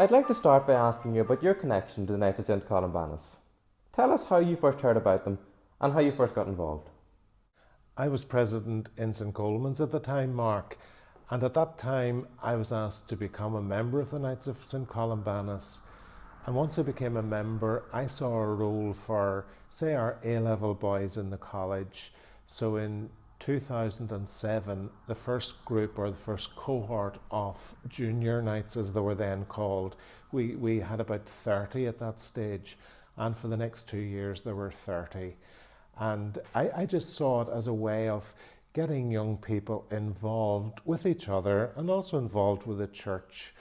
I'd like to start by asking you about your connection to the Knights of St. Columbanus. Tell us how you first heard about them and how you first got involved. I was president in St. Coleman's at the time, Mark, and at that time I was asked to become a member of the Knights of St. Columbanus. And once I became a member, I saw a role for, say, our A-level boys in the college. So in 2007, the first group or the first cohort of junior knights, as they were then called, we had about 30 at that stage. And for the next 2 years, there were 30. And I just saw it as a way of getting young people involved with each other and also involved with the church.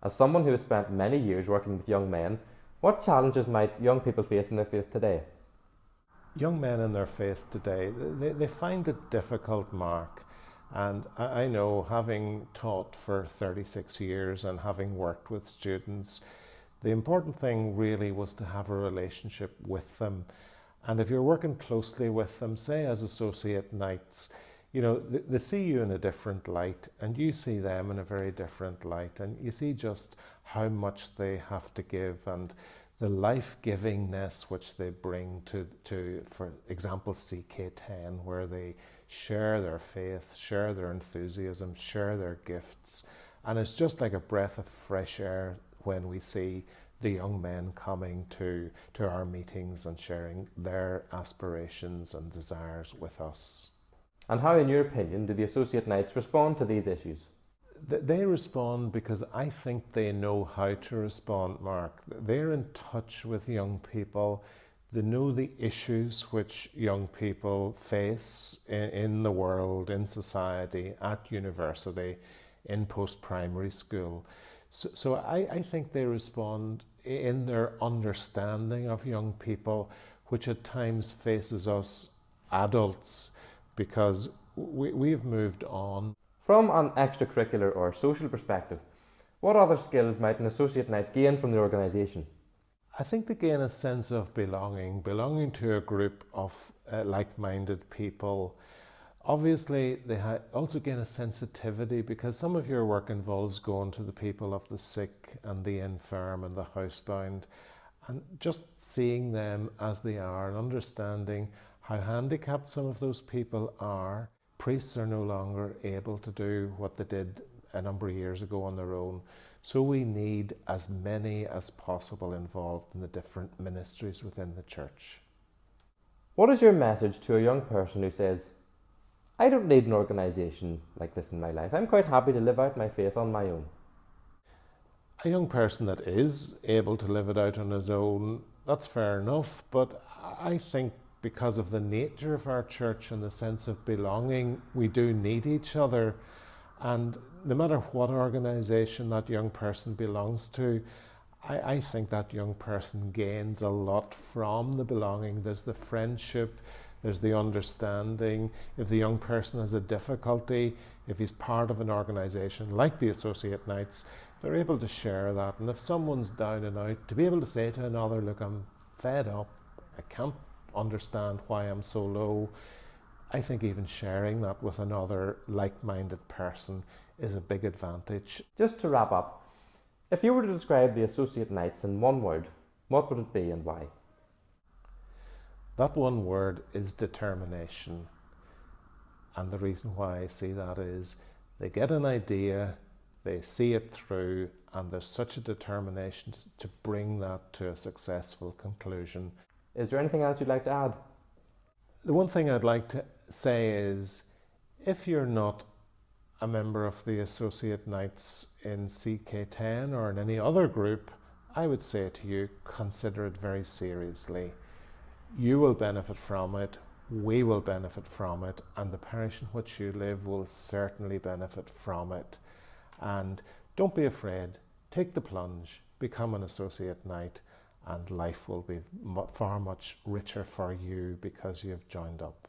As someone who has spent many years working with young men, what challenges might young people face in their faith today? Young men in their faith today, they find it difficult, Mark. And I know, having taught for 36 years and having worked with students, the important thing really was to have a relationship with them. And if you're working closely with them, say as associate knights, you know, they see you in a different light and you see them in a very different light, and you see just how much they have to give and the life-givingness which they bring to, for example, CK10, where they share their faith, share their enthusiasm, share their gifts. And it's just like a breath of fresh air when we see the young men coming to our meetings and sharing their aspirations and desires with us. And how, in your opinion, do the Associate Knights respond to these issues? They respond because I think they know how to respond, Mark. They're in touch with young people. They know the issues which young people face in the world, in society, at university, in post-primary school. So I think they respond in their understanding of young people, which at times faces us adults, because we've moved on. From an extracurricular or social perspective, what other skills might an Associate Knight gain from the organisation? I think they gain a sense of belonging to a group of like-minded people. Obviously, they also gain a sensitivity, because some of your work involves going to the people of the sick and the infirm and the housebound, and just seeing them as they are and understanding how handicapped some of those people are. Priests are no longer able to do what they did a number of years ago on their own. So we need as many as possible involved in the different ministries within the church. What is your message to a young person who says, I don't need an organisation like this in my life. I'm quite happy to live out my faith on my own? A young person that is able to live it out on his own, that's fair enough, but I think because of the nature of our church and the sense of belonging, we do need each other. And no matter what organisation that young person belongs to, I think that young person gains a lot from the belonging. There's the friendship, there's the understanding. If the young person has a difficulty, if he's part of an organisation like the Associate Knights, they're able to share that. And if someone's down and out, to be able to say to another, look, I'm fed up, I can't understand why I'm so low. I think even sharing that with another like-minded person is a big advantage. Just to wrap up, if you were to describe the Associate Knights in one word, what would it be and why? That one word is determination. And the reason why I see that is they get an idea, they see it through, and there's such a determination to bring that to a successful conclusion. Is there anything else you'd like to add? The one thing I'd like to say is, if you're not a member of the Associate Knights in CK10 or in any other group, I would say to you, consider it very seriously. You will benefit from it, we will benefit from it, and the parish in which you live will certainly benefit from it. And don't be afraid, take the plunge, become an Associate Knight, and life will be far much richer for you because you've joined up.